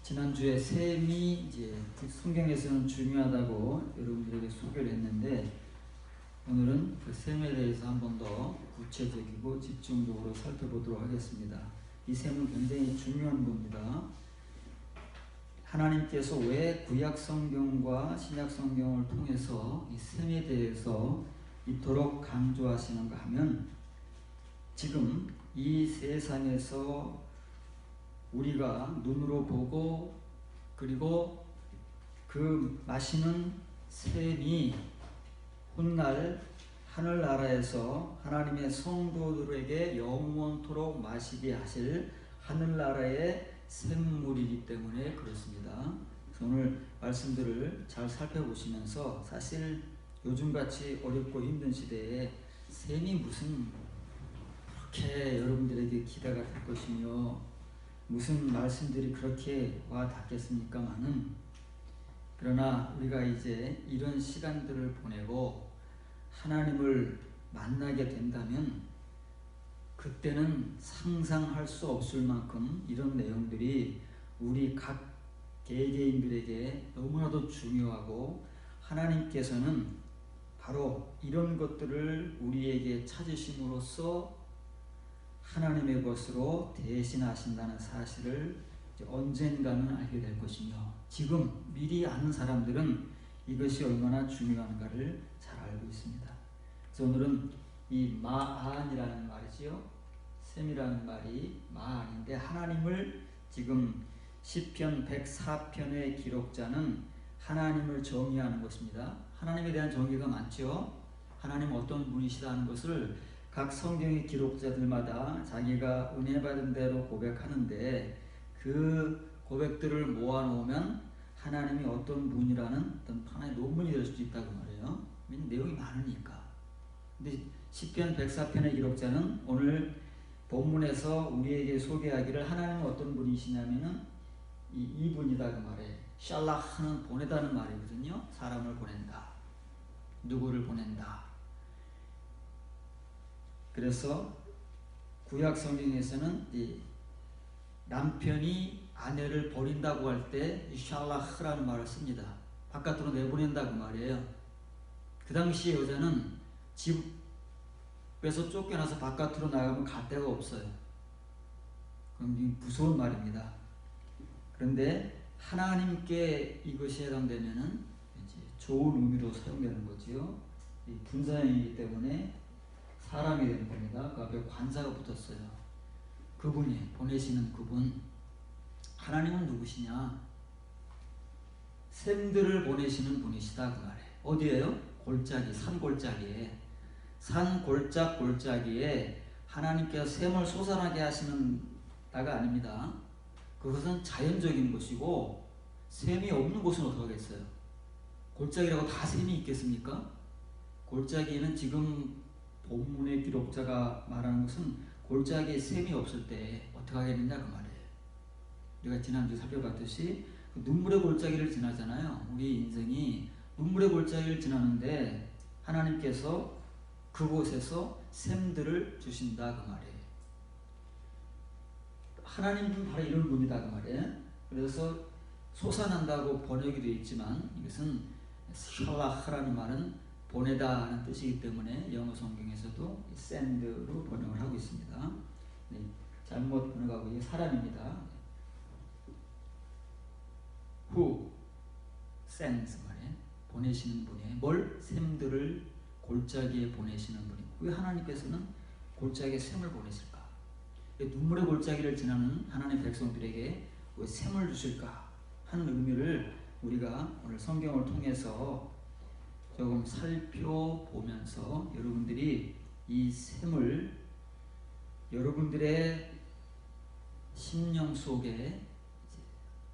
지난주에 셈이 이제 성경에서는 중요하다고 여러분들에게 소개를 했는데, 오늘은 그 셈에 대해서 한 번 더 구체적이고 집중적으로 살펴보도록 하겠습니다. 이 셈은 굉장히 중요한 겁니다. 하나님께서 왜 구약 성경과 신약 성경을 통해서 이 셈에 대해서 이토록 강조하시는가 하면, 지금 이 세상에서 우리가 눈으로 보고 그리고 그 마시는 셈이 훗날 하늘나라에서 하나님의 성도들에게 영원토록 마시게 하실 하늘나라의 샘물이기 때문에 그렇습니다. 그래서 오늘 말씀들을 잘 살펴보시면서, 사실 요즘같이 어렵고 힘든 시대에 셈이 무슨 그렇게 여러분들에게 기대가 될 것이며 무슨 말씀들이 그렇게 와 닿겠습니까마는, 그러나 우리가 이제 이런 시간들을 보내고 하나님을 만나게 된다면 그때는 상상할 수 없을 만큼 이런 내용들이 우리 각 개개인들에게 너무나도 중요하고, 하나님께서는 바로 이런 것들을 우리에게 찾으심으로써 하나님의 것으로 대신하신다는 사실을 언젠가는 알게 될 것이며, 지금 미리 아는 사람들은 이것이 얼마나 중요한가를 잘 알고 있습니다. 그래서 오늘은 이 마안이라는 말이지요, 셈이라는 말이 마안인데, 하나님을 지금 시편 104편의 기록자는 하나님을 정의하는 것입니다. 하나님에 대한 정의가 많죠. 하나님 어떤 분이시다는 것을 각 성경의 기록자들마다 자기가 은혜 받은 대로 고백하는데, 그 고백들을 모아놓으면 하나님이 어떤 분이라는 어떤 하나의 논문이 될 수도 있다고 말해요. 내용이 많으니까. 근데 시편 104편의 기록자는 오늘 본문에서 우리에게 소개하기를 하나님은 어떤 분이시냐면은 이분이다 그 말에, 샬라하는 보내다는 말이거든요. 사람을 보낸다, 누구를 보낸다. 그래서 구약 성경에서는 이 남편이 아내를 버린다고 할 때 샬라흐라는 말을 씁니다. 바깥으로 내보낸다고 말이에요. 그 당시에 여자는 집에서 쫓겨나서 바깥으로 나가면 갈 데가 없어요. 그럼 무서운 말입니다. 그런데 하나님께 이것이 해당되면은 이제 좋은 의미로 사용되는 거지요. 이 분사형이기 때문에 사람이 되는 겁니다. 그 앞에 관사가 붙었어요. 그분이 보내시는 그분, 하나님은 누구시냐? 샘들을 보내시는 분이시다 그 말이에요. 어디에요? 골짜기, 산골짜기에, 산골짜기에 하나님께서 샘을 솟아나게 하시는 다가 아닙니다. 그것은 자연적인 것이고, 샘이 없는 곳은 어떡하겠어요? 골짜기라고 다 샘이 있겠습니까? 골짜기에는 지금 본문의 기록자가 말하는 것은 골짜기에 샘이 없을 때 어떻게 하겠느냐 그 말이에요. 우리가 지난주 살펴봤듯이 눈물의 골짜기를 지나잖아요. 우리 인생이 눈물의 골짜기를 지나는데 하나님께서 그곳에서 샘들을 주신다 그 말이에요. 하나님은 바로 이런 분이다 그 말이에요. 그래서 솟아난다고 번역이 되어 있지만, 이것은 샬라흐라는 말은 보내다 하는 뜻이기 때문에 영어 성경에서도 send로 번역을 하고 있습니다. 네, 잘못 번역하고, 이게 사람입니다. Who sends 말이에요. 보내시는 분이에요. 뭘? 샘들을 골짜기에 보내시는 분이고, 왜 하나님께서는 골짜기에 샘을 보내실까? 눈물의 골짜기를 지나는 하나님의 백성들에게 왜 샘을 주실까 하는 의미를 우리가 오늘 성경을 통해서 조금 살펴보면서, 여러분들이 이 샘을 여러분들의 심령 속에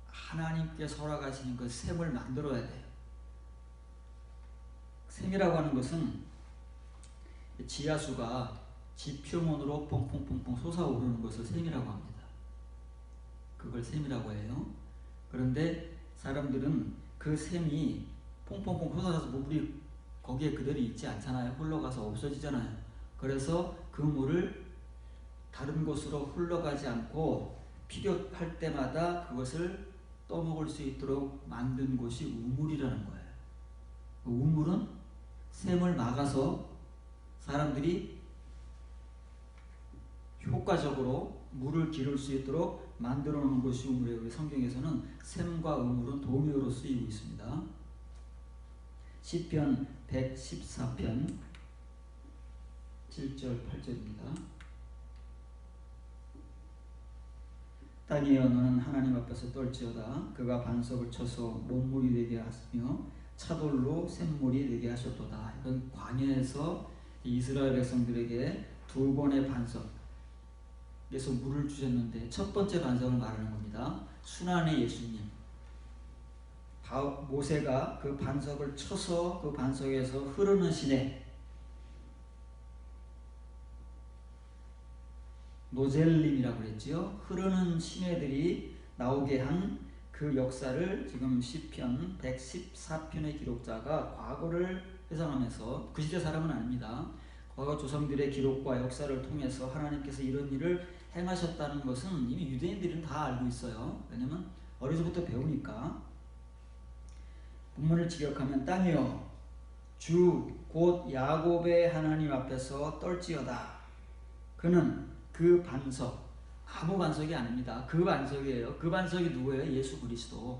하나님께서 허락하시는 그 샘을 만들어야 돼요. 샘이라고 하는 것은 지하수가 지표면으로 퐁퐁퐁퐁 솟아오르는 것을 샘이라고 합니다. 그걸 샘이라고 해요. 그런데 사람들은 그 샘이 퐁퐁퐁 솟아서 물이 거기에 그대로 있지 않잖아요. 흘러가서 없어지잖아요. 그래서 그 물을 다른 곳으로 흘러가지 않고 필요할 때마다 그것을 떠먹을 수 있도록 만든 곳이 우물이라는 거예요. 우물은 샘을 막아서 사람들이 효과적으로 물을 기를 수 있도록 만들어 놓은 것이 우물이에요. 성경에서는 샘과 우물은 동의어로 쓰이고 있습니다. 시편 114편 7절 8절입니다. 땅이여 너는 하나님 앞에서 떨지어다. 그가 반석을 쳐서 못물이 되게 하시며 차돌로 샘물이 되게 하셨도다. 이건 광야에서 이스라엘 백성들에게 두 번의 반석에서 물을 주셨는데 첫 번째 반석을 말하는 겁니다. 순환의 예수님. 모세가 그 반석을 쳐서 그 반석에서 흐르는 시내 노젤림이라고 그랬지요. 흐르는 시내들이 나오게 한 그 역사를 지금 시편 114편의 기록자가 과거를 회상하면서 그 시대 사람은 아닙니다. 과거 조상들의 기록과 역사를 통해서 하나님께서 이런 일을 행하셨다는 것은 이미 유대인들은 다 알고 있어요. 왜냐면 어려서부터 배우니까. 본문을 직역하면 땅이여 주 곧 야곱의 하나님 앞에서 떨지어다. 그는 그 반석, 아무 반석이 아닙니다. 그 반석이에요. 그 반석이 누구예요? 예수 그리스도.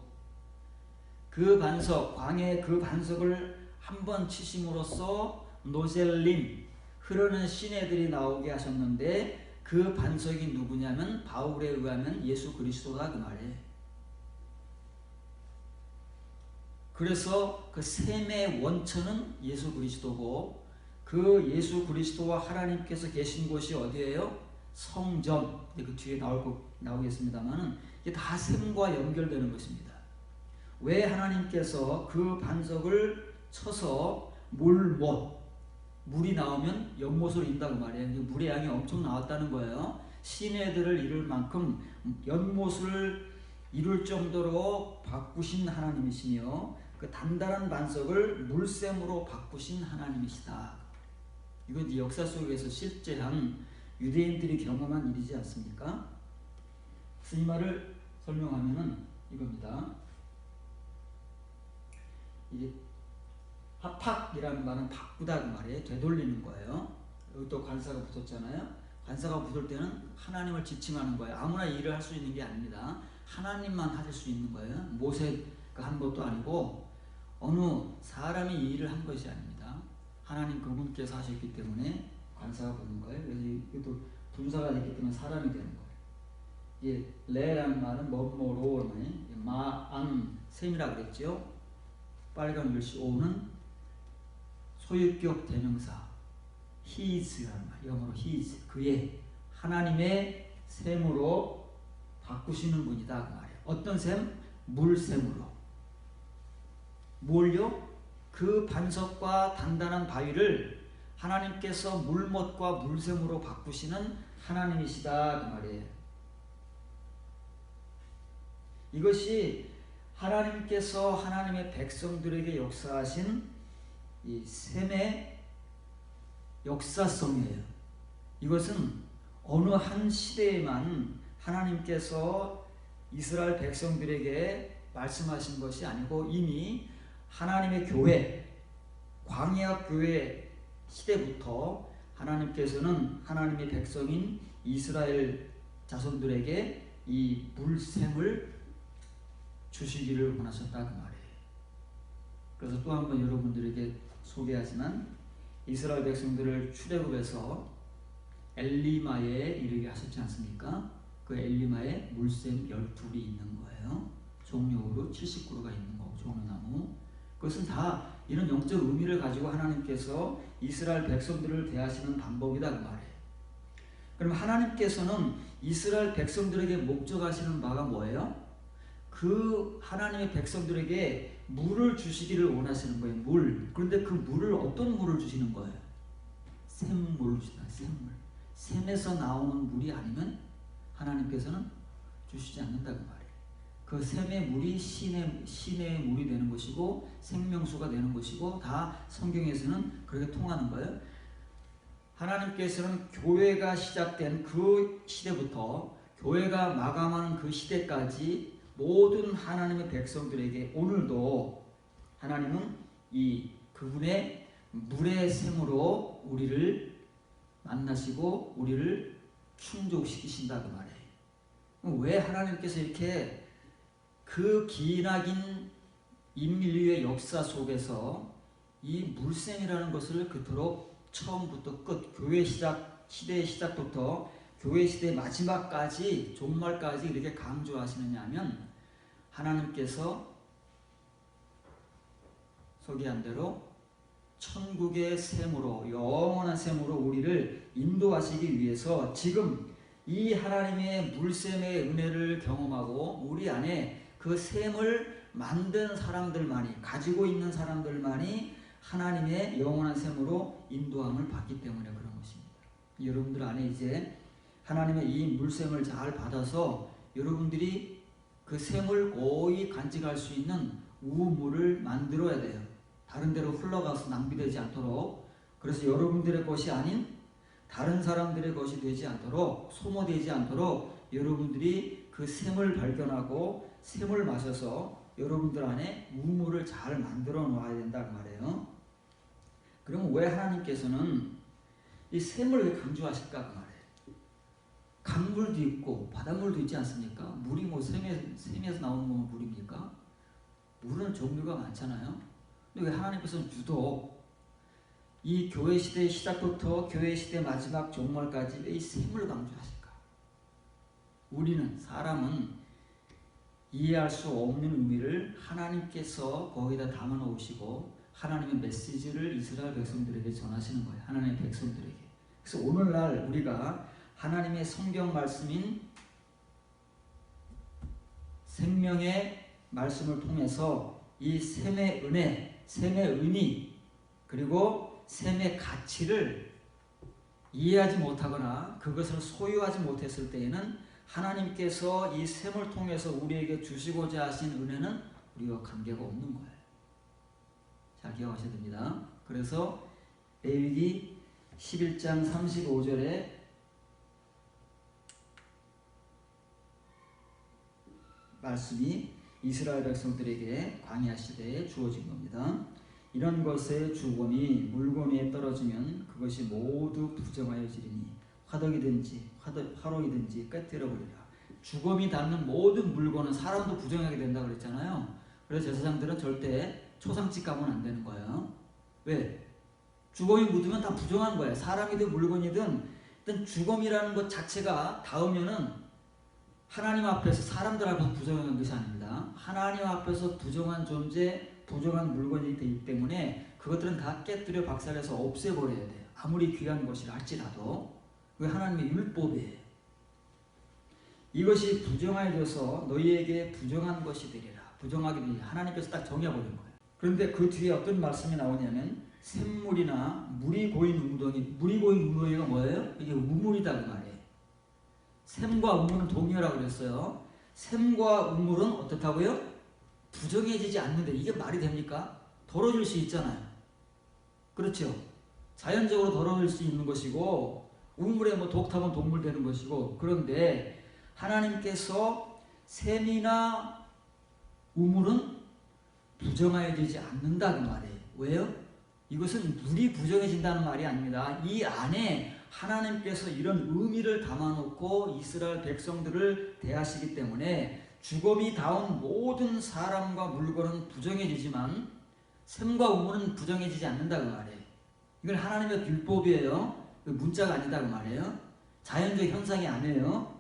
그 반석, 광야의 그 반석을 한번 치심으로써 노셀림, 흐르는 시내들이 나오게 하셨는데 그 반석이 누구냐면 바울에 의하면 예수 그리스도다 그 말이에요. 그래서 그 샘의 원천은 예수 그리스도고 그 예수 그리스도와 하나님께서 계신 곳이 어디예요? 성전. 그 뒤에 나오겠습니다만은 이게 다 샘과 연결되는 것입니다. 왜 하나님께서 그 반석을 쳐서 물이 나오면 연못을 인다고 말이에요. 물의 양이 엄청 나왔다는 거예요. 시내들을 이룰 만큼 연못을 이룰 정도로 바꾸신 하나님이시며 그 단단한 반석을 물샘으로 바꾸신 하나님이시다. 이건 이제 역사 속에서 실제한 유대인들이 경험한 일이지 않습니까? 그래서 이 말을 설명하면은 이겁니다. 이게 합학이라는 말은 바꾸다 그 말이에요. 되돌리는 거예요. 여기 또 관사가 붙었잖아요. 관사가 붙을 때는 하나님을 지칭하는 거예요. 아무나 일을 할 수 있는 게 아닙니다. 하나님만 하실 수 있는 거예요. 모세가 한 것도 아니고 어느 사람이 이 일을 한 것이 아닙니다. 하나님 그분께서 하셨기 때문에 관사가 붙는 거예요. 그래서 이것도 분사가 됐기 때문에 사람이 되는 거예요. 이 레라는 말은 뭐뭐로 마안 셈이라고 그랬죠. 빨간 글씨 오는 소유격 대명사 his라는 말, 영어로 his, 그의 하나님의 셈으로 바꾸시는 분이다 그 말이에요. 어떤 셈? 물셈으로. 뭘요? 그 반석과 단단한 바위를 하나님께서 물못과 물샘으로 바꾸시는 하나님이시다 그 말이에요. 이것이 하나님께서 하나님의 백성들에게 역사하신 이 셈의 역사성이에요. 이것은 어느 한 시대에만 하나님께서 이스라엘 백성들에게 말씀하신 것이 아니고 이미 하나님의 교회, 광야 교회 시대부터 하나님께서는 하나님의 백성인 이스라엘 자손들에게 이 물샘을 주시기를 원하셨다 그 말이에요. 그래서 또 한 번 여러분들에게 소개하지만 이스라엘 백성들을 출애굽에서 엘리마에 이르게 하셨지 않습니까? 그 엘리마에 물샘 12이 있는 거예요. 종려로 70그루가 있는 거고 종려나무. 그것은 다 이런 영적 의미를 가지고 하나님께서 이스라엘 백성들을 대하시는 방법이다 그 말이에요. 그럼 하나님께서는 이스라엘 백성들에게 목적하시는 바가 뭐예요? 그 하나님의 백성들에게 물을 주시기를 원하시는 거예요. 물. 그런데 그 물을 어떤 물을 주시는 거예요? 샘물을 주시다. 샘물. 샘에서 나오는 물이 아니면 하나님께서는 주시지 않는다 그 말이에요. 그 샘의 물이 신의 물이 되는 것이고 생명수가 되는 것이고 다 성경에서는 그렇게 통하는 거예요. 하나님께서는 교회가 시작된 그 시대부터 교회가 마감하는 그 시대까지 모든 하나님의 백성들에게 오늘도 하나님은 이 그분의 물의 샘으로 우리를 만나시고 우리를 충족시키신다고 말해요. 왜 하나님께서 이렇게 그 기나긴 인류의 역사 속에서 이 물샘이라는 것을 그토록 처음부터 끝, 교회 시대의 시작부터 교회 시대 마지막까지 종말까지 이렇게 강조하시느냐 하면 하나님께서 소개한 대로 천국의 샘으로 영원한 샘으로 우리를 인도하시기 위해서 지금 이 하나님의 물샘의 은혜를 경험하고 우리 안에 그 샘을 만든 사람들만이 가지고 있는 사람들만이 하나님의 영원한 샘으로 인도함을 받기 때문에 그런 것입니다. 여러분들 안에 이제 하나님의 이 물샘을 잘 받아서 여러분들이 그 샘을 고이 간직할 수 있는 우물을 만들어야 돼요. 다른 데로 흘러가서 낭비되지 않도록. 그래서 여러분들의 것이 아닌 다른 사람들의 것이 되지 않도록, 소모되지 않도록 여러분들이 그 샘을 발견하고 샘을 마셔서 여러분들 안에 우물을 잘 만들어 놓아야 된다고 말해요. 그러면 왜 하나님께서는 이 샘을 왜 강조하실까 그 말이에요. 강물도 있고 바닷물도 있지 않습니까? 물이 뭐 샘에서 나오는 건 물입니까? 물은 종류가 많잖아요. 근데 왜 하나님께서는 유독 이 교회 시대의 시작부터 교회 시대 마지막 종말까지 왜 이 샘을 강조하실까? 우리는 사람은 이해할 수 없는 의미를 하나님께서 거기다 담아 놓으시고 하나님의 메시지를 이스라엘 백성들에게 전하시는 거예요. 하나님의 백성들에게. 그래서 오늘날 우리가 하나님의 성경 말씀인 생명의 말씀을 통해서 이 샘의 은혜, 샘의 의미, 그리고 샘의 가치를 이해하지 못하거나 그것을 소유하지 못했을 때에는 하나님께서 이 샘을 통해서 우리에게 주시고자 하신 은혜는 우리와 관계가 없는 거예요. 잘 기억하셔야 됩니다. 그래서 레위기 11장 35절에 말씀이 이스라엘 백성들에게 광야 시대에 주어진 겁니다. 이런 것의 주검이 물건 위에 떨어지면 그것이 모두 부정하여지리니 화덕이든지 화로이든지 깨뜨려 버리라. 주검이 닿는 모든 물건은 사람도 부정하게 된다고 그랬잖아요. 그래서 제사장들은 절대 초상집 가면 안 되는 거예요. 왜? 주검이 묻으면 다 부정한 거예요. 사람이든 물건이든 일단 주검이라는 것 자체가 닿으면은 하나님 앞에서 사람들 앞에서 부정한 것이 아닙니다. 하나님 앞에서 부정한 존재, 부정한 물건이 되기 때문에 그것들은 다 깨뜨려 박살내서 없애버려야 돼요. 아무리 귀한 것이라 할지라도. 그게 하나님의 율법이에요. 이것이 부정하여져서 너희에게 부정한 것이 되리라. 부정하게 되리라. 하나님께서 딱 정해버린 거예요. 그런데 그 뒤에 어떤 말씀이 나오냐면 샘물이나 물이 고인 웅덩이, 물이 고인 웅덩이가 뭐예요? 이게 우물이다 그 말이에요. 샘과 우물은 동일하라고 그랬어요. 샘과 우물은 어떻다고요? 부정해지지 않는데 이게 말이 됩니까? 더러질 수 있잖아요. 그렇죠? 자연적으로 더러질 수 있는 것이고 우물에 뭐 독 타면 동물 되는 것이고 그런데 하나님께서 샘이나 우물은 부정해지지 않는다 그 말이에요. 왜요? 이것은 물이 부정해진다는 말이 아닙니다. 이 안에 하나님께서 이런 의미를 담아놓고 이스라엘 백성들을 대하시기 때문에 주검이 닿은 모든 사람과 물건은 부정해지지만 샘과 우물은 부정해지지 않는다 그 말이에요. 이건 하나님의 율법이에요. 문자가 아니다 그 말이에요. 자연적 현상이 아니에요.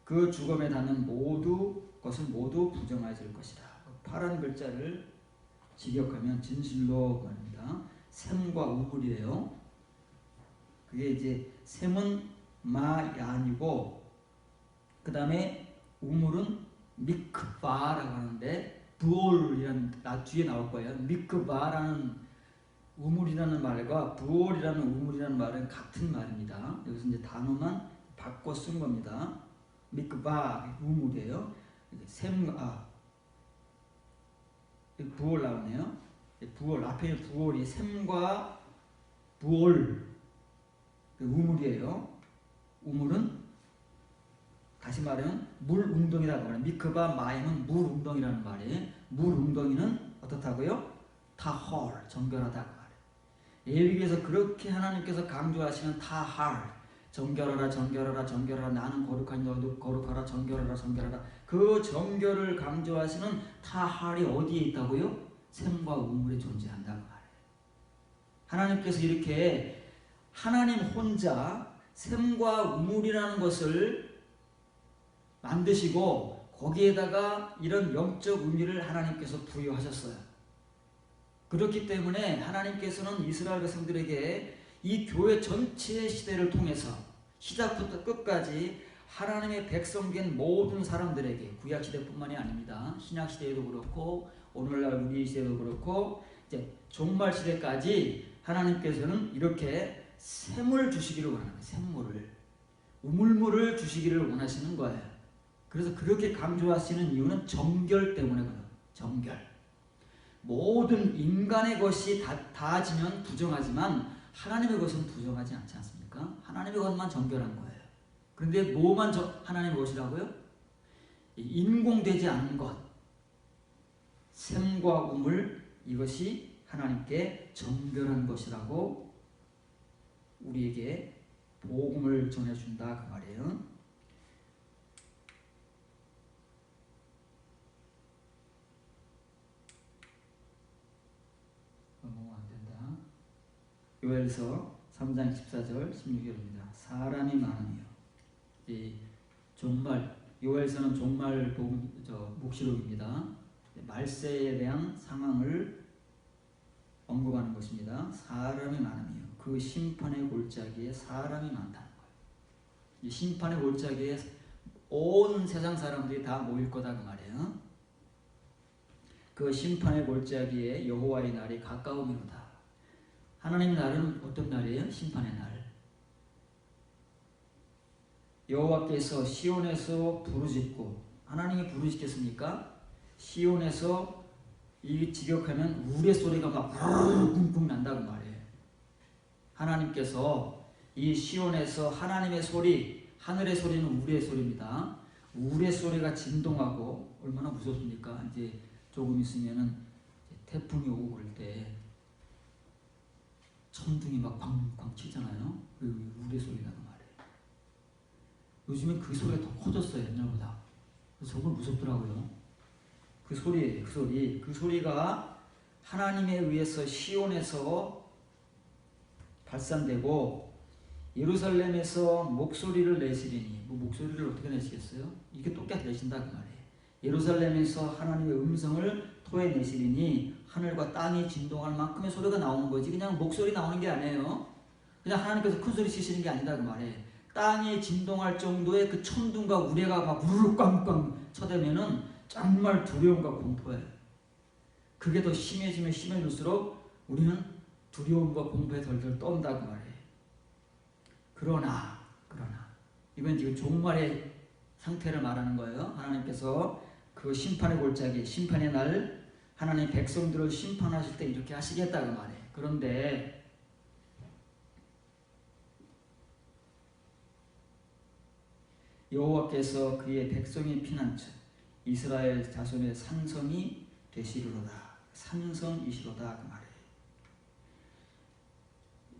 그 주검에 닿는 것은 모두 부정해질 것이다. 파란 글자를 직역하면 진실로 말입니다. 샘과 우물이에요. 그게 이제 샘은 마얀이고 그 다음에 우물은 미크바라고 하는데 부올이라는 뒤에 나올 거예요. 미크바라는 우물이라는 말과 부올이라는 우물이라는 말은 같은 말입니다. 여기서 이제 단어만 바꿔 쓴 겁니다. 미크바 우물이에요. 부올 나오네요. 부올 앞에 부올이 샘과 부올 우물이에요. 우물은 다시 말하면 물 웅덩이라고 말해요. 미크바 마임은 물 웅덩이라는 말이에요. 물 웅덩이는 어떻다고요? 타헐, 정결하다고 말해요. 레위기에서 그렇게 하나님께서 강조하시는 타할, 정결하라 정결하라 정결하라, 나는 거룩하니 너도 거룩하라, 정결하라 정결하라, 그 정결을 강조하시는 타할이 어디에 있다고요? 샘과 우물에 존재한다고 말해요. 하나님께서 이렇게 하나님 혼자 샘과 우물이라는 것을 만드시고 거기에다가 이런 영적 의미를 하나님께서 부여하셨어요. 그렇기 때문에 하나님께서는 이스라엘 백성들에게 이 교회 전체의 시대를 통해서 시작부터 끝까지 하나님의 백성된 모든 사람들에게, 구약시대뿐만이 아닙니다. 신약시대에도 그렇고 오늘날 우리 시대도 그렇고 이제 종말시대까지 하나님께서는 이렇게 샘을 주시기를 원합니다. 샘물을, 우물물을 주시기를 원하시는 거예요. 그래서 그렇게 강조하시는 이유는 정결 때문에 그래요. 정결. 모든 인간의 것이 다지면 부정하지만 하나님의 것은 부정하지 않지 않습니까? 하나님의 것만 정결한 거예요. 그런데 뭐만 하나님의 것이라고요? 인공되지 않은 것, 샘과 우물, 이것이 하나님께 정결한 것이라고 우리에게 복음을 전해준다 그 말이에요. 요엘서 3장 14절 16절입니다. 사람이 많으며, 이 종말, 요엘서는 종말 묵시록입니다. 말세에 대한 상황을 언급하는 것입니다. 사람이 많으며 그 심판의 골짜기에 사람이 많다는 거예요. 이 심판의 골짜기에 온 세상 사람들이 다 모일 거다 그 말이에요. 그 심판의 골짜기에 여호와의 날이 가까우미로다. 하나님의 날은 어떤 날이에요? 심판의 날. 여호와께서 시온에서 부르짖고, 하나님이 부르짖겠습니까? 시온에서 이 직역하면 우레소리가 막 쿵쿵 난다고 말이에요. 하나님께서 이 시온에서 하나님의 소리, 하늘의 소리는 우레의 소리입니다. 우레 소리가 진동하고 얼마나 무섭습니까? 이제 조금 있으면은 태풍이 오고 그럴 때 천둥이 막 쾅쾅 치잖아요. 그 우레 소리가 말이에요. 요즘엔 그 소리가 더 커졌어요, 옛날보다. 그래서 정말 무섭더라고요. 그 소리가 하나님에 의해서 시온에서 발산되고 예루살렘에서 목소리를 내시리니, 뭐 목소리를 어떻게 내시겠어요? 이게 똑같이 내신다 그 말이에요. 예루살렘에서 하나님의 음성을 토해내시리니 하늘과 땅이 진동할 만큼의 소리가 나오는 거지, 그냥 목소리 나오는 게 아니에요. 그냥 하나님께서 큰 소리 치시는 게 아니다 그 말이에요. 땅이 진동할 정도의 그 천둥과 우레가 막 우르르 꽝꽝 쳐대면은 정말 두려움과 공포예요. 그게 더 심해지면 심해질수록 우리는 두려움과 공포에 덜덜 떤다 그 말이에요. 그러나 이건 지금 종말의 상태를 말하는 거예요. 하나님께서 그 심판의 골짜기, 심판의 날 하나님 백성들을 심판하실 때 이렇게 하시겠다 그 말이에요. 그런데 여호와께서 그의 백성의 피난처 이스라엘 자손의 산성이 되시리로다. 산성이시로다 그 말이에요.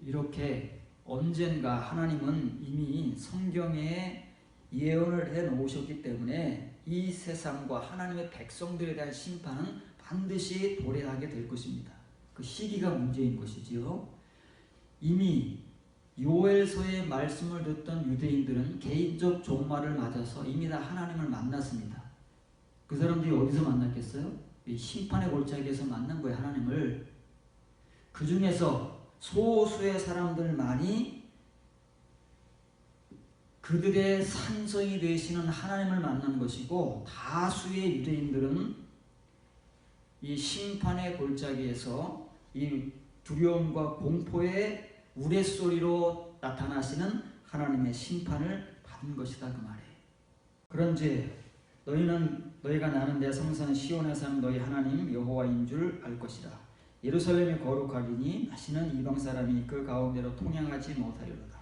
이렇게 언젠가 하나님은 이미 성경에 예언을 해 놓으셨기 때문에 이 세상과 하나님의 백성들에 대한 심판은 반드시 도래하게 될 것입니다. 그 시기가 문제인 것이지요. 이미 요엘서의 말씀을 듣던 유대인들은 개인적 종말을 맞아서 이미 다 하나님을 만났습니다. 그 사람들이 어디서 만났겠어요? 이 심판의 골짜기에서 만난 거예요, 하나님을. 그 중에서 소수의 사람들만이 그들의 산성이 되시는 하나님을 만난 것이고, 다수의 유대인들은 이 심판의 골짜기에서 이 두려움과 공포의 우레소리로 나타나시는 하나님의 심판을 받은 것이다 그 말이에요. 그런즉 너희가 나는 내 성산 시온에 사는 너희 하나님 여호와인 줄 알 것이라. 예루살렘이 거룩하리니 다시는 이방 사람이 그 가운데로 통행하지 못하리로다.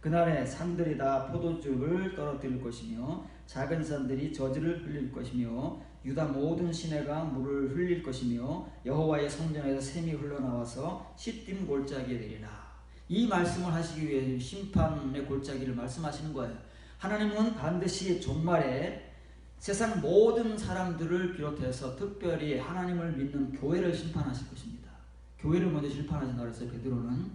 그날에 산들이 다 포도즙을 떨어뜨릴 것이며 작은 산들이 저주를 흘릴 것이며 유다 모든 시내가 물을 흘릴 것이며 여호와의 성전에서 샘이 흘러나와서 시딤 골짜기에 내리라. 이 말씀을 하시기 위해 심판의 골짜기를 말씀하시는 거예요. 하나님은 반드시 종말에 세상 모든 사람들을 비롯해서 특별히 하나님을 믿는 교회를 심판하실 것입니다. 교회를 먼저 심판하신다고 했어요. 베드로는.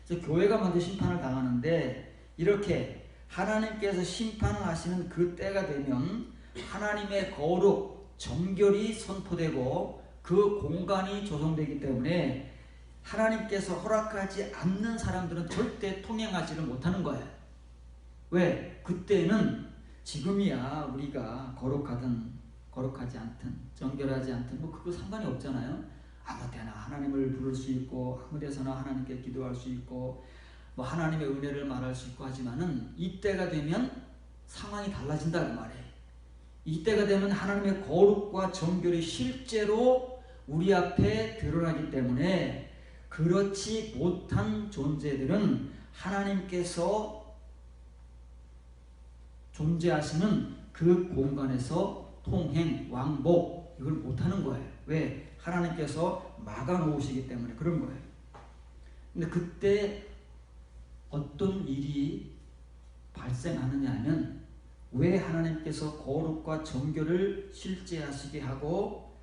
그래서 교회가 먼저 심판을 당하는데, 이렇게 하나님께서 심판을 하시는 그 때가 되면 하나님의 거룩, 정결이 선포되고 그 공간이 조성되기 때문에 하나님께서 허락하지 않는 사람들은 절대 통행하지를 못하는 거예요. 왜? 그때는 지금이야 우리가 거룩하든 거룩하지 않든 정결하지 않든 뭐 그거 상관이 없잖아요. 아무 때나 하나님을 부를 수 있고 아무 데서나 하나님께 기도할 수 있고 뭐 하나님의 은혜를 말할 수 있고 하지만은 이때가 되면 상황이 달라진다 그 말이에요. 이때가 되면 하나님의 거룩과 정결이 실제로 우리 앞에 드러나기 때문에 그렇지 못한 존재들은 하나님께서 존재하시는 그 공간에서 통행, 왕복 이걸 못하는 거예요. 왜? 하나님께서 막아놓으시기 때문에 그런 거예요. 근데 그때 어떤 일이 발생하느냐 하면 왜 하나님께서 거룩과 정결을 실제하시게 하고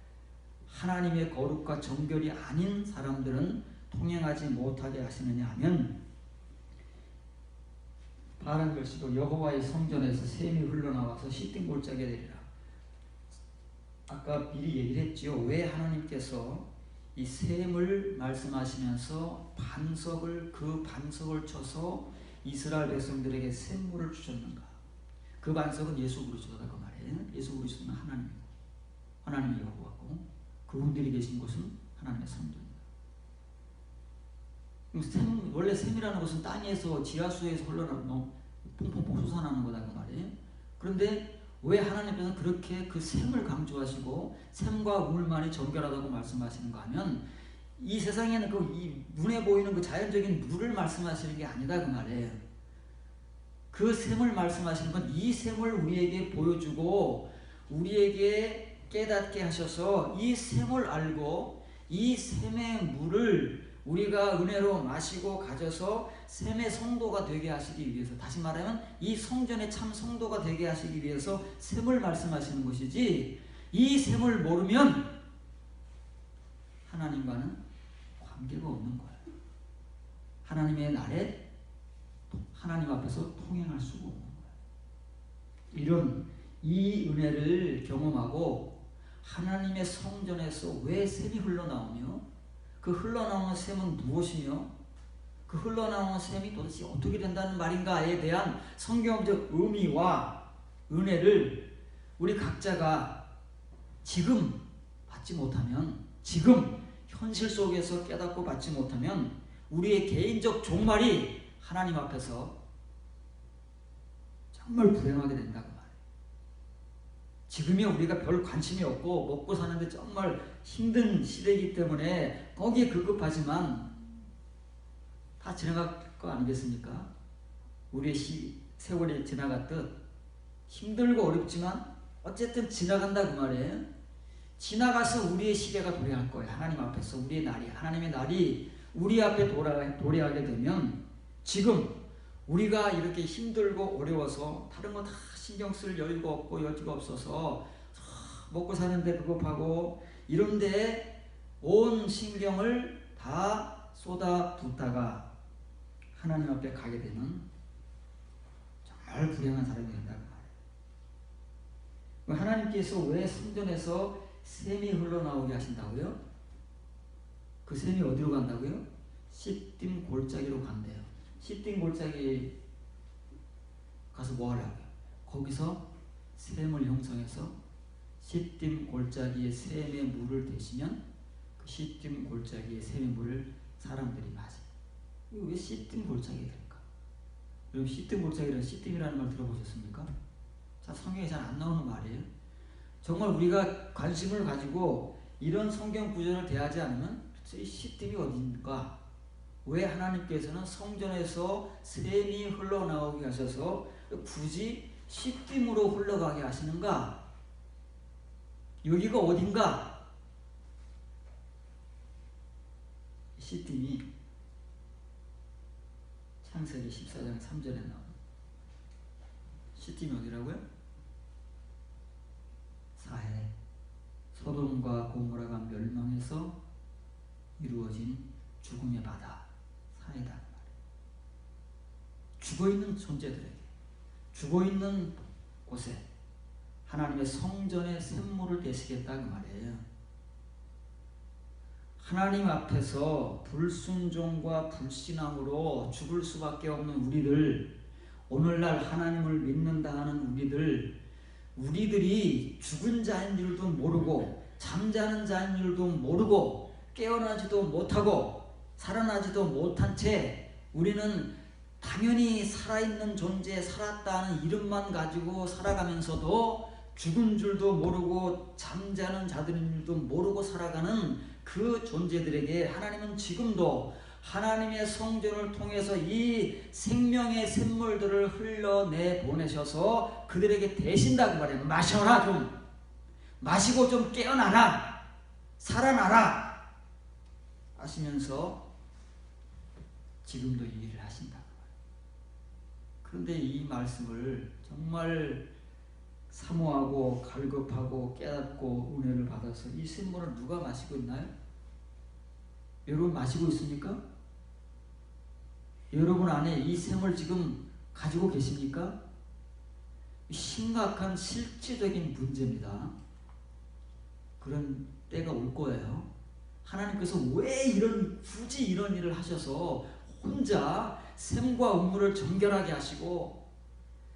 하나님의 거룩과 정결이 아닌 사람들은 통행하지 못하게 하시느냐 하면 바른 글씨로 여호와의 성전에서 샘이 흘러나와서 시딤 골짜기에 내리라. 아까 미리 얘기를 했지요. 왜 하나님께서 이 샘을 말씀하시면서 그 반석을 쳐서 이스라엘 백성들에게 샘물을 주셨는가? 그 반석은 예수 그리스도다 그 말이에요. 예수 그리스도는 하나님이고 하나님의 여호와고 그분들이 계신 곳은 하나님의 성전이다. 원래 샘이라는 것은 땅에서 지하수에서 흘러나오는 퐁퐁퐁 솟아나는 거다 그 말이에요. 그런데 왜 하나님께서는 그렇게 그 샘을 강조하시고 샘과 물만이 정결하다고 말씀하시는가 하면 이 세상에는 이 눈에 보이는 그 자연적인 물을 말씀하시는 게 아니다 그 말이에요. 그 샘을 말씀하시는 건 이 샘을 우리에게 보여주고 우리에게 깨닫게 하셔서 이 샘을 알고 이 샘의 물을 우리가 은혜로 마시고 가져서 샘의 성도가 되게 하시기 위해서, 다시 말하면 이 성전의 참 성도가 되게 하시기 위해서 샘을 말씀하시는 것이지, 이 샘을 모르면 하나님과는 관계가 없는 거예요. 하나님의 날에 하나님 앞에서 통행할 수가 없는 거예요. 이 은혜를 경험하고 하나님의 성전에서 왜 샘이 흘러나오며 그 흘러나오는 샘은 무엇이며 그 흘러나오는 샘이 도대체 어떻게 된다는 말인가에 대한 성경적 의미와 은혜를 우리 각자가 지금 받지 못하면, 지금 현실 속에서 깨닫고 받지 못하면 우리의 개인적 종말이 하나님 앞에서 정말 불행하게 된다고 말해요. 지금이 우리가 별 관심이 없고 먹고 사는데 정말 힘든 시대이기 때문에 거기에 급급하지만 다 지나갈 거 아니겠습니까? 우리의 세월이 지나갔듯 힘들고 어렵지만 어쨌든 지나간다 그 말이에요. 지나가서 우리의 시대가 도래할 거예요. 하나님 앞에서 우리의 날이, 하나님의 날이 우리 앞에 도래하게 되면, 지금 우리가 이렇게 힘들고 어려워서 다른 거 다 신경 쓸 여유가 없고 여지가 없어서 먹고 사는데 급급하고 이런데 온 신경을 다 쏟아붓다가 하나님 앞에 가게 되면 정말 불행한 사람이 된다고 말해요. 하나님께서 왜 성전에서 샘이 흘러나오게 하신다고요? 그 샘이 어디로 간다고요? 시딤 골짜기로 간대요. 시딤 골짜기 가서 뭐 하려고요? 거기서 샘을 형성해서 시딤 골짜기에 샘의 물을 대시면 그 시딤 골짜기에 샘의 물을 사람들이 마셔요. 이거 왜 시딤 골짜기가 될까? 여러분 시딤 골짜기라는 시딤이라는 말 들어보셨습니까? 자, 성경에 잘 안 나오는 말이에요. 정말 우리가 관심을 가지고 이런 성경 구절을 대하지 않으면 이 시딤이 어디인가? 왜 하나님께서는 성전에서 샘이 흘러나오게 하셔서 굳이 시딤으로 흘러가게 하시는가? 여기가 어딘가? 시딤이 창세기 14장 3절에 나옵니다. 시딤이 어디라고요? 사해. 소돔과 고모라가 멸망해서 이루어진 죽음의 바다, 사해다 말이에요. 죽어있는 존재들에게, 죽어있는 곳에 하나님의 성전의 샘물을 대시겠다 그 말이에요. 하나님 앞에서 불순종과 불신앙으로 죽을 수밖에 없는 우리들, 오늘날 하나님을 믿는다 하는 우리들이 죽은 자인 줄도 모르고 잠자는 자인 줄도 모르고 깨어나지도 못하고 살아나지도 못한 채 우리는 당연히 살아있는 존재, 살았다는 이름만 가지고 살아가면서도 죽은 줄도 모르고 잠자는 자들인 줄도 모르고 살아가는 그 존재들에게 하나님은 지금도 하나님의 성전을 통해서 이 생명의 샘물들을 흘러내 보내셔서 그들에게 대신다고 말해요. 마셔라, 좀 마시고 좀 깨어나라, 살아나라 하시면서 지금도 이 일을 하신다. 그런데 이 말씀을 정말 사모하고 갈급하고 깨닫고 은혜를 받아서 이 샘물을 누가 마시고 있나요? 여러분 마시고 있습니까? 여러분 안에 이 샘을 지금 가지고 계십니까? 심각한 실질적인 문제입니다. 그런 때가 올 거예요. 하나님께서 왜 굳이 이런 일을 하셔서 혼자 샘과 음물을 정결하게 하시고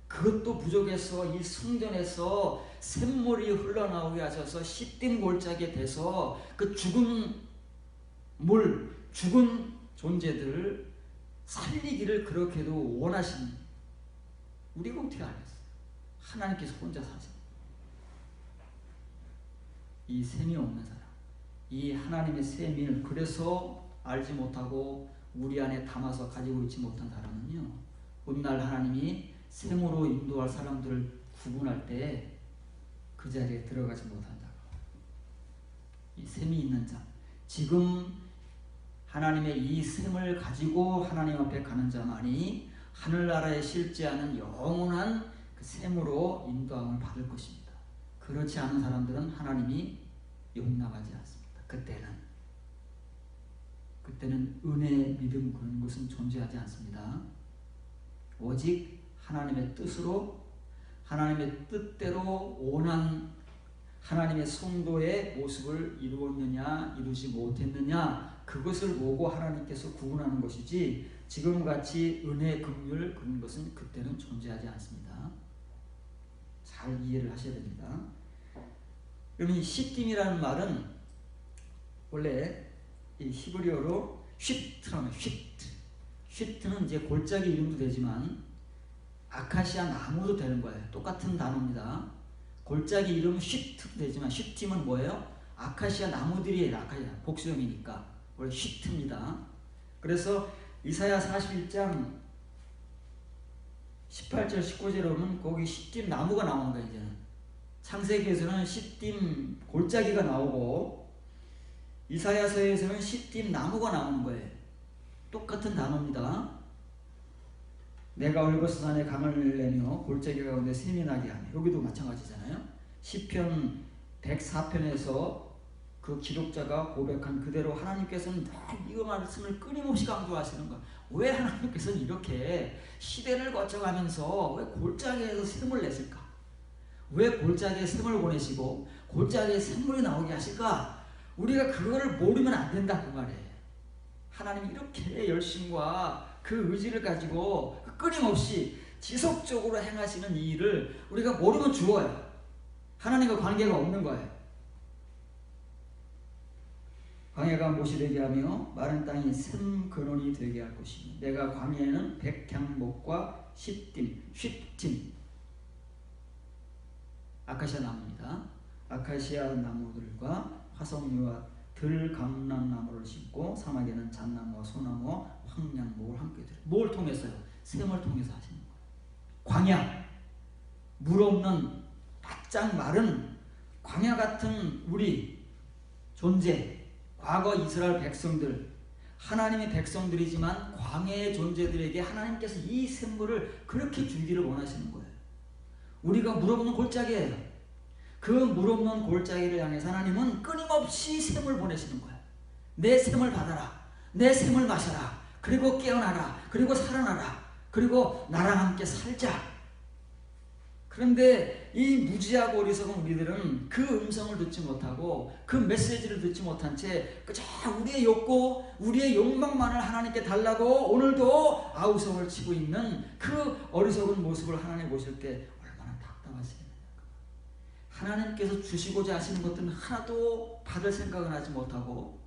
그것도 부족해서 이 성전에서 샘물이 흘러나오게 하셔서 시딤 골짜기에 돼서 그 죽은 존재들을 살리기를 그렇게도 원하신 우리가 어떻게 알겠어요? 하나님께서 혼자 사세요. 이 샘이 없는 사람, 이 하나님의 샘을 그래서 알지 못하고 우리 안에 담아서 가지고 있지 못한 사람은요, 오늘날 하나님이 샘으로 인도할 사람들을 구분할 때 그 자리에 들어가지 못한다고. 이 샘이 있는 자, 지금 하나님의 이 샘을 가지고 하나님 앞에 가는 자만이 하늘나라에 실제하는 영원한 그 샘으로 인도함을 받을 것입니다. 그렇지 않은 사람들은 하나님이 용납하지 않습니다. 그때는 은혜, 믿음 그런 것은 존재하지 않습니다. 오직 하나님의 뜻으로, 하나님의 뜻대로 원한 하나님의 성도의 모습을 이루었느냐 이루지 못했느냐 그것을 보고 하나님께서 구분하는 것이지 지금같이 은혜, 긍휼 그런 것은 그때는 존재하지 않습니다. 잘 이해를 하셔야 됩니다. 그러면 이 시딤이라는 말은 원래 이 히브리어로 휘트라는 휘트는 이제 골짜기 이름도 되지만 아카시아 나무도 되는 거예요. 똑같은 단어입니다. 골짜기 이름은 휘트도 되지만 휘팀은 뭐예요? 아카시아 나무들이 아카시아 복수형이니까 원래 휘트입니다. 그래서 이사야 41장 18절 19절에 보면 거기 시딤 나무가 나오는 거예요. 이제는 창세기에서는 시딤 골짜기가 나오고 이사야서에서는 시딤 나무가 나오는 거예요. 똑같은 단어입니다. 내가 올버스산에 강을 내며 골짜기 가운데 샘이 나게 하며, 여기도 마찬가지잖아요. 시편 104편에서 그 기록자가 고백한 그대로 하나님께서는 늘 이 말씀을 끊임없이 강조하시는 거예요. 왜 하나님께서는 이렇게 시대를 거쳐가면서 왜 골짜기에서 샘을 냈을까? 왜 골짜기에 샘을 보내시고 골짜기에 샘물이 나오게 하실까? 우리가 그거를 모르면 안 된다 그 말이에요. 하나님이 이렇게 열심과 그 의지를 가지고 끊임없이 지속적으로 행하시는 이 일을 우리가 모르면 죽어요. 하나님과 관계가 없는 거예요. 광야가 못이 되게 하며 마른 땅이 샘 근원이 되게 할 것이니 내가 광야에는 백향목과 휘팀 아카시아 나무입니다. 아카시아 나무들과 화석류와 들감람나무를 심고 사막에는 잣나무와 소나무와 황량목을 함께 들여. 뭘 통해서요? 샘을 통해서 하시는 거예요. 광야. 물 없는 바짝 마른 광야 같은 우리 존재, 과거 이스라엘 백성들, 하나님의 백성들이지만 광야의 존재들에게 하나님께서 이 샘물을 그렇게 주기를 원하시는 거예요. 우리가 물 없는 골짜기예요. 그 물 없는 골짜기를 향해서 하나님은 끊임없이 샘을 보내시는 거예요. 내 샘을 받아라. 내 샘을 마셔라. 그리고 깨어나라. 그리고 살아나라. 그리고 나랑 함께 살자. 그런데 이 무지하고 어리석은 우리들은 그 음성을 듣지 못하고 그 메시지를 듣지 못한 채 그저 우리의 욕구, 우리의 욕망만을 하나님께 달라고 오늘도 아우성을 치고 있는 그 어리석은 모습을 하나님 보실 때 얼마나 답답하시겠느냐. 하나님께서 주시고자 하시는 것들은 하나도 받을 생각을 하지 못하고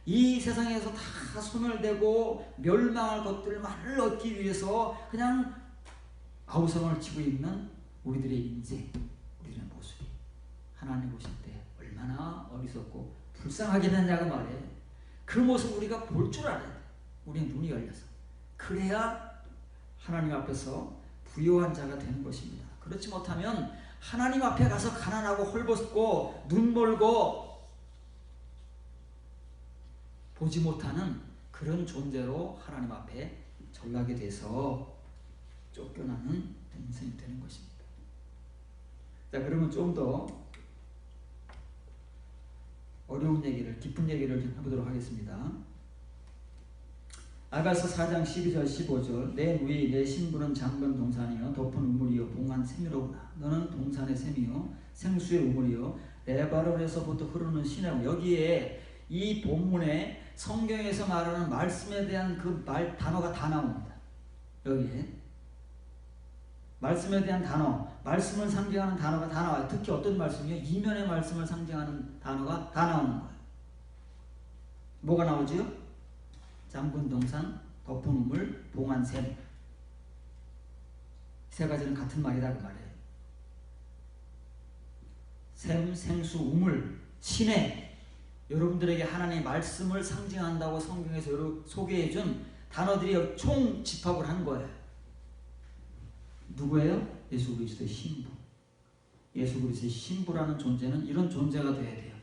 이 세상에서 다 손을 대고 멸망할 것들만을 얻기 위해서 그냥 아우성을 치고 있는 우리들의 인생, 우리들의 모습이 하나님 보실 때 얼마나 어리석고 불쌍하겠느냐고 말해. 그 모습 우리가 볼 줄 알아야 돼. 우리의 눈이 열려서. 그래야 하나님 앞에서 부요한 자가 되는 것입니다. 그렇지 못하면 하나님 앞에 가서 가난하고 헐벗고 눈멀고 보지 못하는 그런 존재로 하나님 앞에 전락이 돼서 쫓겨나는 인생이 되는 것입니다. 자, 그러면 좀 더 어려운 얘기를, 깊은 얘기를 좀 해보도록 하겠습니다. 아가서 4장 12절 15절 내 누이 내 신부는 잠근 동산이요 덮은 우물이요 봉한 샘이로구나. 너는 동산의 샘이요 생수의 우물이요 레바논에서부터 흐르는 시내고. 여기에 이 본문에 성경에서 말하는 말씀에 대한 그 단어가 다 나옵니다. 여기에 말씀에 대한 단어, 말씀을 상징하는 단어가 다 나와요. 특히 어떤 말씀이요? 이면의 말씀을 상징하는 단어가 다 나오는 거예요. 뭐가 나오지요? 잠근 동산, 덮은 우물, 봉한 샘. 세 가지는 같은 말이다 그 말이에요. 샘, 생수, 우물, 시내. 여러분들에게 하나님의 말씀을 상징한다고 성경에서 소개해준 단어들이 총 집합을 한 거예요. 누구예요? 예수 그리스도의 신부. 예수 그리스도의 신부라는 존재는 이런 존재가 되어야 돼요.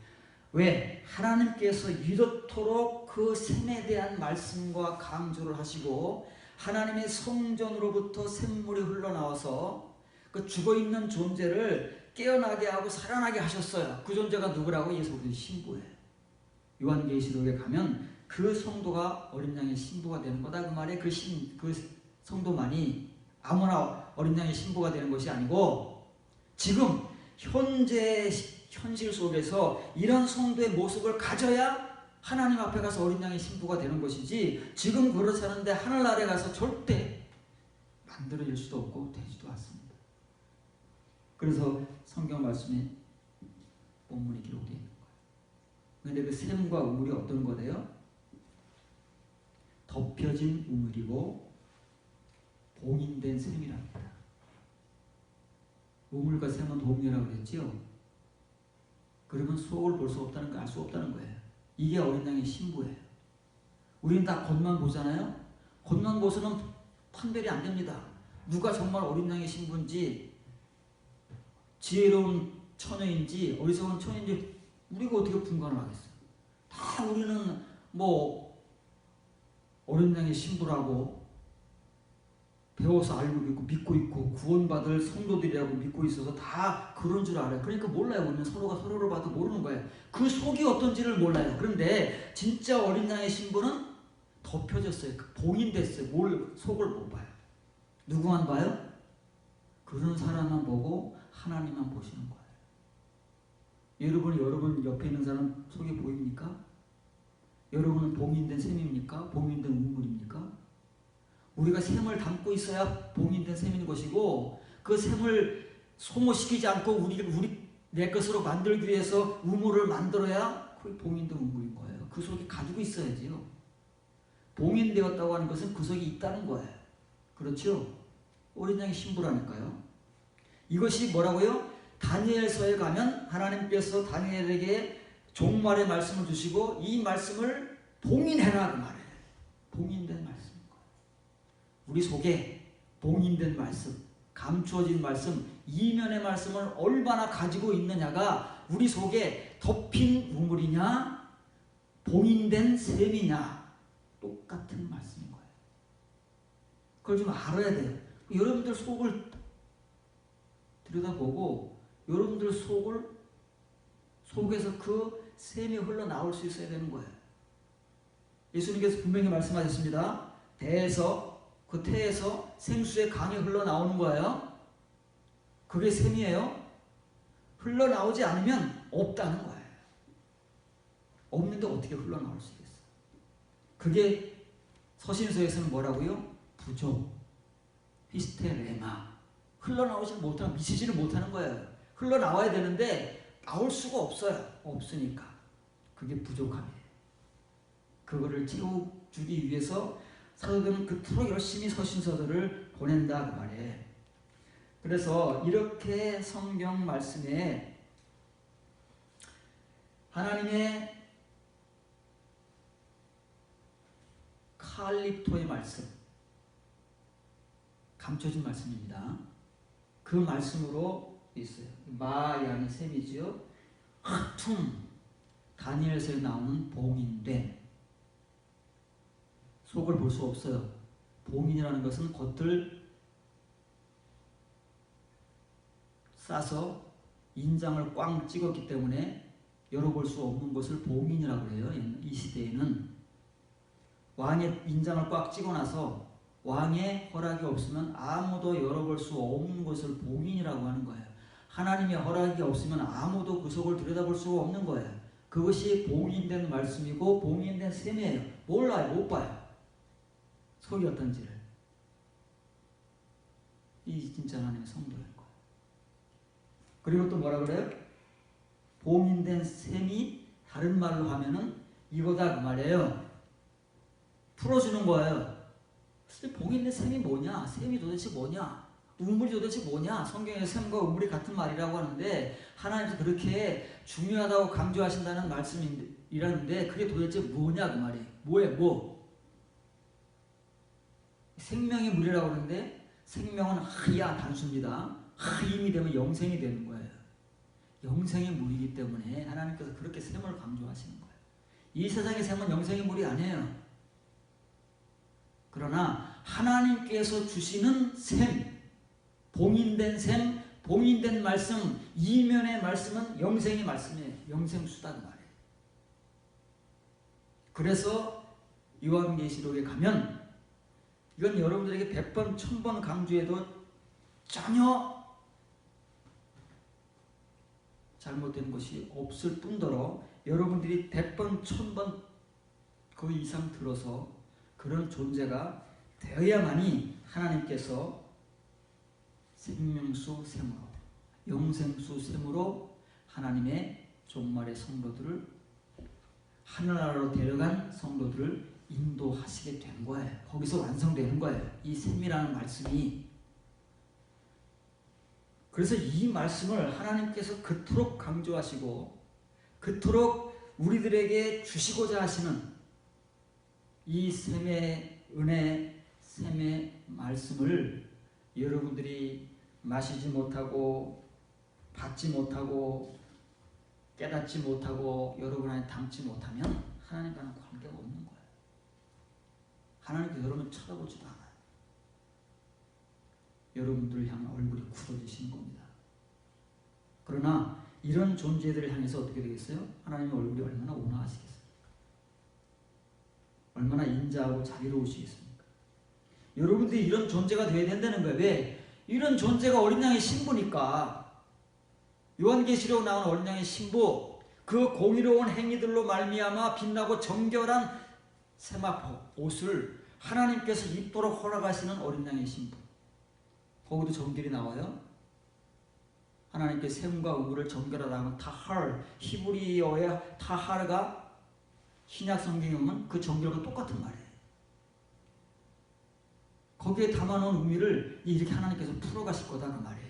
왜? 하나님께서 이렇도록 그 샘에 대한 말씀과 강조를 하시고 하나님의 성전으로부터 샘물이 흘러나와서 그 죽어있는 존재를 깨어나게 하고 살아나게 하셨어요. 그 존재가 누구라고? 예수 그리스도의 신부예요. 요한계시록에 가면 그 성도가 어린 양의 신부가 되는 거다 그 말에 그 성도만이 아무나 어린 양의 신부가 되는 것이 아니고 지금 현실 속에서 이런 성도의 모습을 가져야 하나님 앞에 가서 어린 양의 신부가 되는 것이지 지금 그렇지 않은데 하늘나라에 가서 절대 만들어질 수도 없고 되지도 않습니다. 그래서 성경 말씀에 본문이 기록되어 있는 거예요. 그런데 그 샘과 우물이 어떤 거래요? 덮여진 우물이고 봉인된 샘이랍니다. 우물과 샘은 동일하다고 그랬죠? 그러면 속을 볼 수 없다는 거 알 수 없다는 거예요. 이게 어린 양의 신부예요. 우리는 다 겉만 보잖아요. 겉만 보서는 판별이 안 됩니다. 누가 정말 어린 양의 신부인지 지혜로운 처녀인지 어리석은 처녀인지 우리가 어떻게 분간을 하겠어요. 다 우리는 뭐 어린 양의 신부라고 배워서 알고 있고 믿고 있고 구원받을 성도들이라고 믿고 있어서 다 그런 줄 알아요. 그러니까 몰라요. 우리는 서로가 서로를 봐도 모르는 거예요. 그 속이 어떤지를 몰라요. 그런데 진짜 어린 양의 신부는 덮여졌어요. 봉인됐어요. 속을 못 봐요. 누구만 봐요? 그런 사람만 보고 하나님만 보시는 거예요. 여러분 옆에 있는 사람 속이 보입니까? 여러분은 봉인된 셈입니까? 봉인된 우물입니까? 우리가 샘을 담고 있어야 봉인된 셈인 것이고 그 샘을 소모시키지 않고 우리 내 것으로 만들기 위해서 우물을 만들어야 그게 봉인된 우물인 거예요. 그 속에 가지고 있어야지요. 봉인되었다고 하는 것은 그 속에 있다는 거예요. 그렇죠? 어린 양의 신부라니까요. 이것이 뭐라고요? 다니엘서에 가면 하나님께서 다니엘에게 종말의 말씀을 주시고 이 말씀을 봉인해라 그 말이에요. 봉인된 말씀. 우리 속에 봉인된 말씀, 감추어진 말씀, 이면의 말씀을 얼마나 가지고 있느냐가 우리 속에 덮인 우물이냐 봉인된 셈이냐 똑같은 말씀인 거예요. 그걸 좀 알아야 돼요. 여러분들 속을 들여다보고 여러분들 속에서 그 셈이 흘러나올 수 있어야 되는 거예요. 예수님께서 분명히 말씀하셨습니다. 그 태에서 생수의 강이 흘러나오는 거예요. 그게 셈이에요. 흘러나오지 않으면 없다는 거예요. 없는데 어떻게 흘러나올 수 있겠어요? 그게 서신서에서는 뭐라고요? 부족, 히스테레마. 흘러나오지 못하는, 미치지를 못하는 거예요. 흘러나와야 되는데 나올 수가 없어요. 없으니까. 그게 부족함이에요. 그거를 채워주기 위해서 사도들은 그토록 열심히 서신서들을 보낸다 그 말이에요. 그래서 이렇게 성경 말씀에 하나님의 칼립토의 말씀, 감춰진 말씀입니다. 그 말씀으로 있어요. 마야는 셈이지요. 하툼, 다니엘서에 나오는 봉인된, 속을 볼 수 없어요. 봉인이라는 것은 겉을 싸서 인장을 꽝 찍었기 때문에 열어볼 수 없는 것을 봉인이라고 해요. 이 시대에는 왕의 인장을 꽉 찍어놔서 왕의 허락이 없으면 아무도 열어볼 수 없는 것을 봉인이라고 하는 거예요. 하나님의 허락이 없으면 아무도 그 속을 들여다볼 수가 없는 거예요. 그것이 봉인된 말씀이고 봉인된 셈이에요. 몰라요. 못 봐요. 속이 어떤지를. 이 진짜 하나님의 성도인 거예요. 그리고 또 뭐라 그래요? 봉인된 셈이 다른 말로 하면은 이거다 그 말이에요. 풀어주는 거예요. 봉인된 셈이 뭐냐? 셈이 도대체 뭐냐? 우물이 도대체 뭐냐? 성경에 셈과 우물이 같은 말이라고 하는데 하나님께서 그렇게 중요하다고 강조하신다는 말씀이라는데 그게 도대체 뭐냐 그 말이에요. 뭐예요? 뭐? 생명의 물이라고 하는데 생명은 하야 단수입니다. 하임이 되면 영생이 되는 거예요. 영생의 물이기 때문에 하나님께서 그렇게 셈을 강조하시는 거예요. 이 세상의 셈은 영생의 물이 아니에요. 그러나 하나님께서 주시는 셈, 봉인된 셈, 봉인된 말씀, 이면의 말씀은 영생의 말씀이에요. 영생수다 그 말이에요. 그래서 요한계시록에 가면 이건 여러분들에게 100번, 1000번 강조해도 전혀 잘못된 것이 없을 뿐더러 여러분들이 100번, 1000번 그 이상 들어서 그런 존재가 되어야만이 하나님께서 생명수 셈으로, 영생수 셈으로 하나님의 종말의 성도들을 하늘나라로 데려간 성도들을 인도하시게 된 거예요. 거기서 완성되는 거예요. 이 셈이라는 말씀이. 그래서 이 말씀을 하나님께서 그토록 강조하시고 그토록 우리들에게 주시고자 하시는 이 셈의 은혜, 셈의 말씀을 여러분들이 마시지 못하고 받지 못하고 깨닫지 못하고 여러분 안에 담지 못하면 하나님과는 관계가 없는 거예요. 하나님께서 여러분 쳐다보지도 않아요. 여러분들을 향해 얼굴이 굳어지시는 겁니다. 그러나 이런 존재들을 향해서 어떻게 되겠어요? 하나님의 얼굴이 얼마나 온화하시겠습니까? 얼마나 인자하고 자비로우시겠습니까? 여러분들이 이런 존재가 되어야 된다는 거예요. 왜? 이런 존재가 어린 양의 신부니까. 요한계시록 나온 어린 양의 신부, 그 공의로운 행위들로 말미암아 빛나고 정결한 세마포 옷을 하나님께서 입도록 허락하시는 어린 양의 신부. 거기도 정결이 나와요. 하나님께 셈과 우물을 정결하다는 타할, 히브리어의 타하르가 신약 성경에 보면 그 정결과 똑같은 말이에요. 거기에 담아놓은 의미를 이렇게 하나님께서 풀어가실 거다 그 말이에요.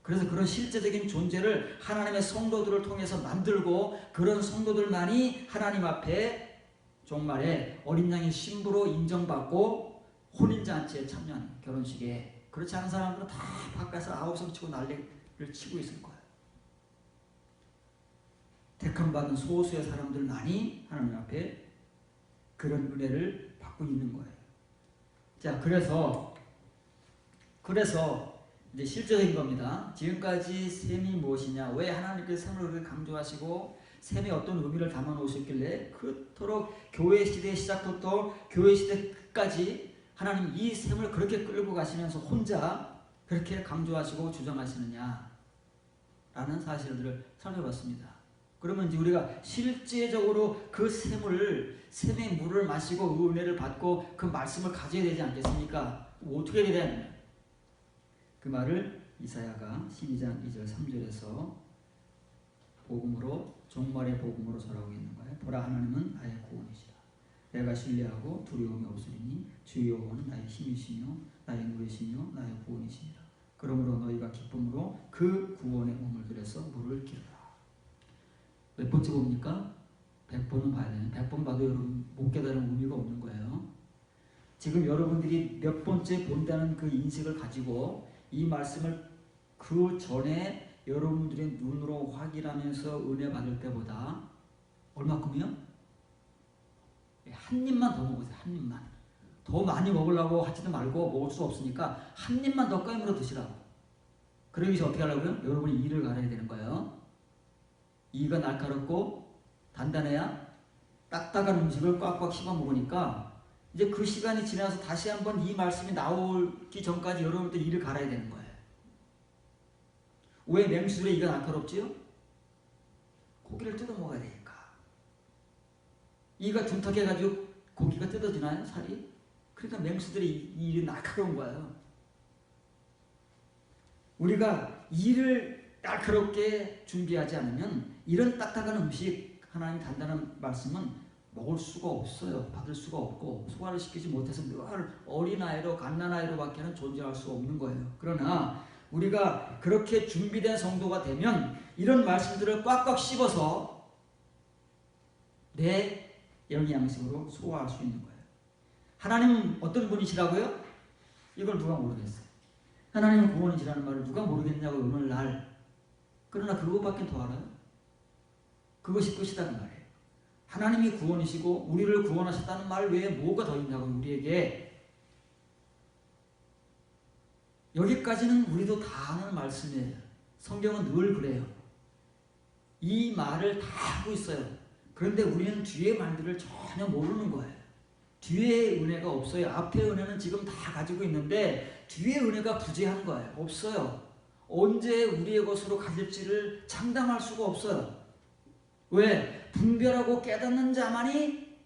그래서 그런 실제적인 존재를 하나님의 성도들을 통해서 만들고 그런 성도들만이 하나님 앞에 종말에 어린 양의 신부로 인정받고 혼인잔치에 참여하는 결혼식에 그렇지 않은 사람들은 다 바깥에서 아우성 치고 난리를 치고 있을 거예요. 택함 받은 소수의 사람들만이 하나님 앞에 그런 은혜를 받고 있는 거예요. 자, 그래서 이제 실제적인 겁니다. 지금까지 셈이 무엇이냐? 왜 하나님께서 셈을 그렇게 강조하시고 셈에 어떤 의미를 담아 놓으셨길래 그토록 교회 시대 시작부터 교회 시대 끝까지 하나님 이 셈을 그렇게 끌고 가시면서 혼자 그렇게 강조하시고 주장하시느냐? 라는 사실들을 살펴봤습니다. 그러면 이제 우리가 실제적으로 그 셈의 물을 마시고 은혜를 받고 그 말씀을 가져야 되지 않겠습니까? 어떻게 해야 되냐? 그 말을 이사야가 12장 2절 3절에서 복음으로 종말의 복음으로 전하고 있는 거예요. 보라, 하나님은 나의 구원이시라. 내가 신뢰하고 두려움이 없으리니 주 여호와는 나의 힘이시며 나의 노래시며 나의 구원이시니라. 그러므로 너희가 기쁨으로 그 구원의 우물 들에서 물을 기르라. 몇 번째 봅니까? 100번은 봐야 되는. 100번 봐도 여러분 못 깨달은 의미가 없는 거예요. 지금 여러분들이 몇 번째 본다는 그 인식을 가지고 이 말씀을 그 전에 여러분들의 눈으로 확인하면서 은혜 받을 때보다 얼마큼이요? 한 입만 더 먹으세요. 한 입만. 더 많이 먹으려고 하지도 말고 먹을 수 없으니까 한 입만 더 까물어 드시라고. 그러기 위해서 어떻게 하려고요? 여러분이 이를 갈아야 되는 거예요. 이가 날카롭고 단단해야 딱딱한 음식을 꽉꽉 씹어 먹으니까 이제 그 시간이 지나서 다시 한번 이 말씀이 나오기 전까지 여러분들 이를 갈아야 되는 거예요. 왜 맹수들의 이가 날카롭지요? 고기를 뜯어 먹어야 되니까. 이가 둔탁해가지고 고기가 뜯어지나요? 살이? 그러니까 맹수들의 이는 날카로운 거예요. 우리가 이를 날카롭게 준비하지 않으면 이런 딱딱한 음식, 하나님 단단한 말씀은 먹을 수가 없어요. 받을 수가 없고 소화를 시키지 못해서 늘 어린아이로 갓난아이로밖에는 존재할 수 없는 거예요. 그러나 우리가 그렇게 준비된 성도가 되면 이런 말씀들을 꽉꽉 씹어서 내 영양식으로 소화할 수 있는 거예요. 하나님은 어떤 분이시라고요? 이걸 누가 모르겠어요. 하나님은 구원이시라는 말을 누가 모르겠냐고 오늘날. 그러나 그것밖에 더 알아요? 그것이 끝이다는 말이에요. 하나님이 구원이시고 우리를 구원하셨다는 말 외에 뭐가 더 있냐고 우리에게. 여기까지는 우리도 다 아는 말씀이에요. 성경은 늘 그래요. 이 말을 다 하고 있어요. 그런데 우리는 뒤에 말들을 전혀 모르는 거예요. 뒤에 은혜가 없어요. 앞에 은혜는 지금 다 가지고 있는데 뒤에 은혜가 부재한 거예요. 없어요. 언제 우리의 것으로 가질지를 장담할 수가 없어요. 왜? 분별하고 깨닫는 자만이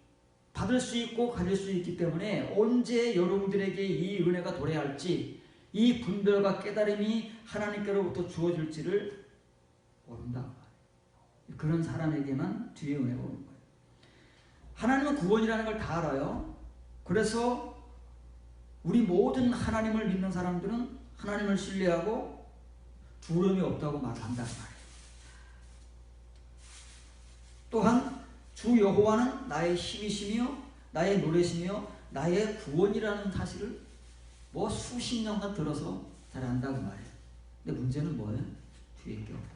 받을 수 있고 가질 수 있기 때문에 언제 여러분들에게 이 은혜가 도래할지, 이 분별과 깨달음이 하나님께로부터 주어질지를 모른다. 그런 사람에게만 뒤에 은혜가 오는 거예요. 하나님은 구원이라는 걸 다 알아요. 그래서 우리 모든 하나님을 믿는 사람들은 하나님을 신뢰하고 두려움이 없다고 말한단 말이에요. 또한 주 여호와는 나의 힘이시며 나의 노래시며 나의 구원이라는 사실을 수십 년간 들어서 잘 안다고 말해요. 근데 문제는 뭐예요? 뒤에 게 없다.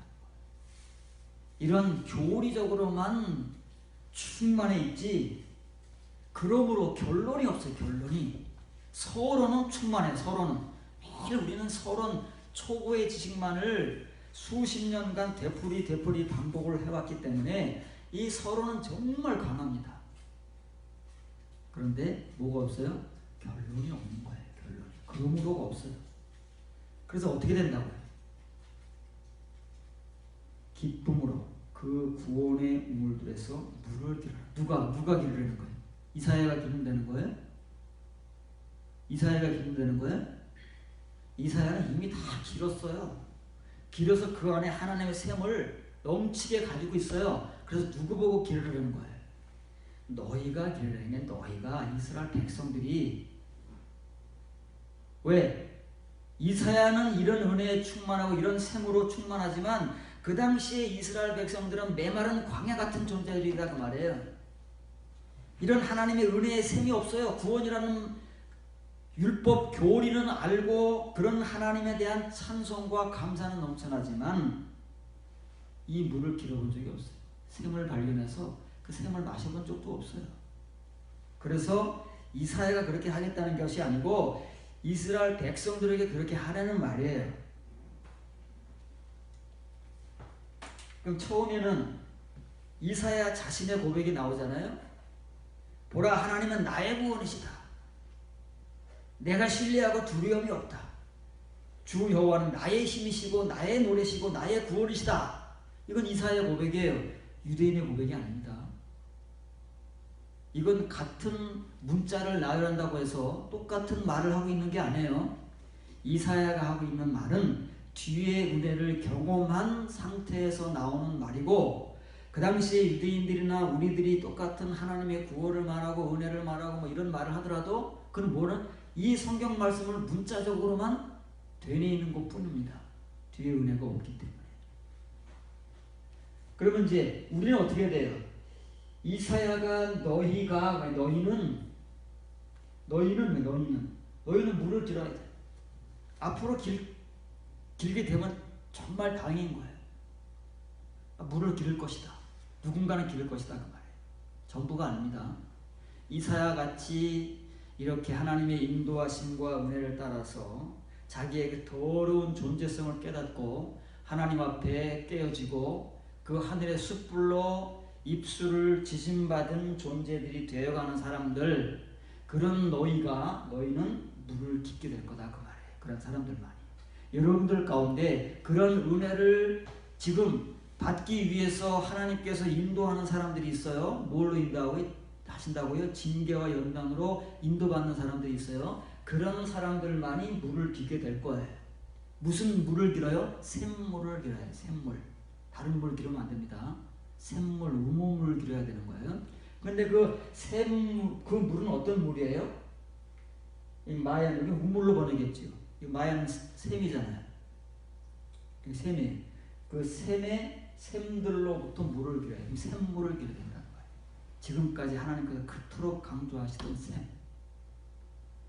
이런 교리적으로만 충만해 있지 그러므로 결론이 없어요. 결론이. 서론은 충만해. 서론은 매일 우리는 서론 초보의 지식만을 수십 년간 되풀이 반복을 해왔기 때문에 이 서론은 정말 강합니다. 그런데 뭐가 없어요? 결론이 없는 거예요. 결론이. 그러므로가 없어요. 그래서 어떻게 된다고요? 기쁨으로 그 구원의 우물들에서 물을 기르라. 누가 기르라는 거예요? 이사야가 기름되는 거예요? 이사야가 기름되는 거예요? 이사야는 이미 다 길었어요. 길어서 그 안에 하나님의 샘을 넘치게 가지고 있어요. 그래서 누구 보고 기르라는 거예요? 너희가 기르라는 게 너희가 이스라엘 백성들이. 왜? 이사야는 이런 은혜에 충만하고 이런 샘으로 충만하지만 그 당시에 이스라엘 백성들은 메마른 광야 같은 존재들이다 그 말이에요. 이런 하나님의 은혜의 샘이 없어요. 구원이라는 율법 교리는 알고 그런 하나님에 대한 찬송과 감사는 넘쳐나지만 이 물을 길어본 적이 없어요. 샘을 발견해서 그 샘을 마셔본 적도 없어요. 그래서 이사야가 그렇게 하겠다는 것이 아니고 이스라엘 백성들에게 그렇게 하라는 말이에요. 그럼 처음에는 이사야 자신의 고백이 나오잖아요. 보라, 하나님은 나의 구원이시다. 내가 신뢰하고 두려움이 없다. 주 여호와는 나의 힘이시고 나의 노래시고 나의 구원이시다. 이건 이사야의 고백이에요. 유대인의 고백이 아닙니다. 이건 같은 문자를 나열한다고 해서 똑같은 말을 하고 있는 게 아니에요. 이사야가 하고 있는 말은 뒤에 은혜를 경험한 상태에서 나오는 말이고, 그 당시에 유대인들이나 우리들이 똑같은 하나님의 구원을 말하고 은혜를 말하고 뭐 이런 말을 하더라도 그건 뭐는 이 성경 말씀을 문자적으로만 되뇌이는 것 뿐입니다. 뒤에 은혜가 없기 때문에. 그러면 이제 우리는 어떻게 돼요? 이사야가 너희는 물을 들어야 돼. 앞으로 길게 되면 정말 다행인 거예요. 물을 기를 것이다. 누군가는 기를 것이다 그 말이에요. 전부가 아닙니다. 이사야 같이 이렇게 하나님의 인도하심과 은혜를 따라서 자기의 그 더러운 존재성을 깨닫고 하나님 앞에 깨어지고 그 하늘의 숯불로 입술을 지짐받은 존재들이 되어가는 사람들, 그런 너희는 물을 깊게 될 거다 그 말이에요. 그런 사람들만이. 여러분들 가운데 그런 은혜를 지금 받기 위해서 하나님께서 인도하는 사람들이 있어요. 뭘로 인도하신다고요? 징계와 연단으로 인도받는 사람들이 있어요. 그런 사람들만이 물을 비게 될 거예요. 무슨 물을 길어요? 샘물을 길어요. 샘물. 다른 물 기르면 안 됩니다. 샘물, 우물을 길어야 되는 거예요. 그런데 그 물은 어떤 물이에요? 이 마얀, 여기 우물로 번역했죠. 이 마얀은 샘이잖아요. 샘이. 그 샘들로부터 물을 길어요. 샘물을 길어야 된다는 거예요. 지금까지 하나님께서 그토록 강조하시던 샘.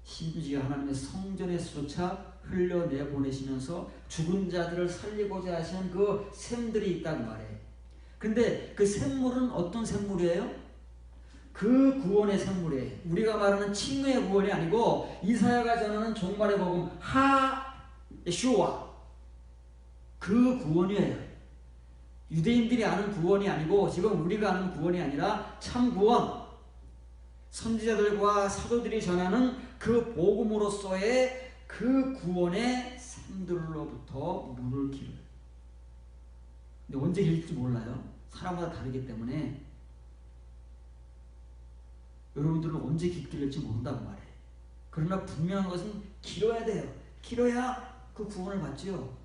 심지어 하나님의 성전에서조차 흘려내보내시면서 죽은 자들을 살리고자 하시는 그 샘들이 있다는 말이에요. 근데 그 샘물은 어떤 샘물이에요? 그 구원의 샘물이에요. 우리가 말하는 칭의의 구원이 아니고 이사야가 전하는 종말의 복음 예수와 그 구원이에요. 유대인들이 아는 구원이 아니고 지금 우리가 아는 구원이 아니라 참 구원, 선지자들과 사도들이 전하는 그 복음으로서의 그 구원의 샘들로부터 물을 기르는. 근데 언제 길지 몰라요. 사람마다 다르기 때문에 여러분들은 언제 길을지 모른다고 말해요. 그러나 분명한 것은 길어야 돼요. 길어야 그 구원을 받지요.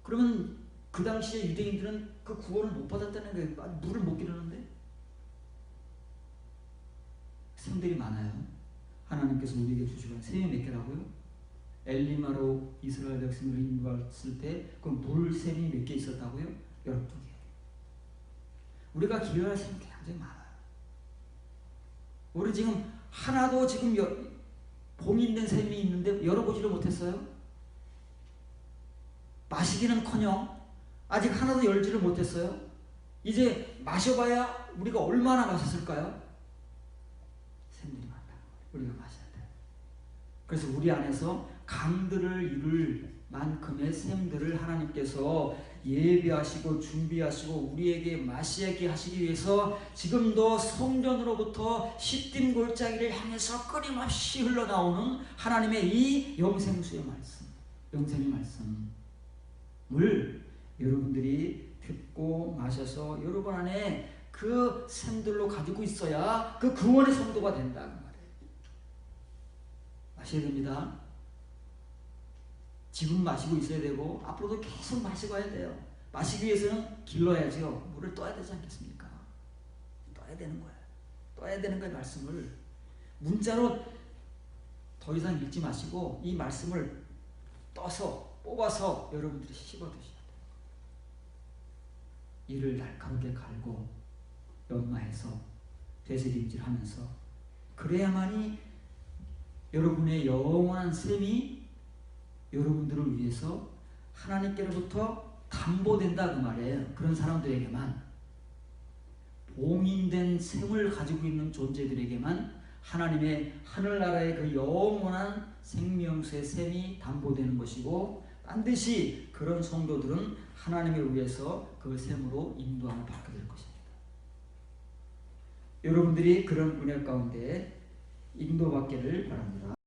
그러면 그 당시에 유대인들은 그 구원을 못 받았다는 거예요. 물을 못 기르는데. 샘들이 많아요. 하나님께서 우리에게 주시고 샘이 몇 개라고요? 엘리마로 이스라엘 백성을 인도했을 때 그 물샘이 몇 개 있었다고요? 12개. 우리가 길어야 할 샘이 굉장히 많아요. 우리 지금 하나도 지금 봉인된 샘이 있는데 열어보지를 못했어요. 마시기는커녕 아직 하나도 열지를 못했어요. 이제 마셔봐야 우리가 얼마나 마셨을까요? 샘들이 많다. 우리가 마셔야 돼. 그래서 우리 안에서 강들을 이룰 만큼의 샘들을 하나님께서 예비하시고 준비하시고 우리에게 마시게 하시기 위해서 지금도 성전으로부터 시딤 골짜기를 향해서 끊임없이 흘러나오는 하나님의 이 영생수의 말씀, 영생의 말씀을 여러분들이 듣고 마셔서 여러분 안에 그 샘들로 가지고 있어야 그 구원의 성도가 된다 그 말이에요. 마셔야 됩니다. 지금 마시고 있어야 되고 앞으로도 계속 마시고 가야 돼요. 마시기 위해서는 길러야죠. 물을 떠야 되지 않겠습니까? 떠야 되는 거예요. 떠야 되는 거예요. 말씀을 문자로 더 이상 읽지 마시고 이 말씀을 떠서 뽑아서 여러분들이 씹어 드셔야 돼요. 이를 날카롭게 갈고 연마해서 되새김질하면서 그래야만이 여러분의 영원한 셈이 여러분들을 위해서 하나님께로부터 담보된다 그 말이에요. 그런 사람들에게만, 봉인된 셈을 가지고 있는 존재들에게만 하나님의 하늘나라의 그 영원한 생명수의 셈이 담보되는 것이고, 반드시 그런 성도들은 하나님에 의해서 그 셈으로 인도함을 받게 될 것입니다. 여러분들이 그런 은혜 가운데 인도받기를 바랍니다.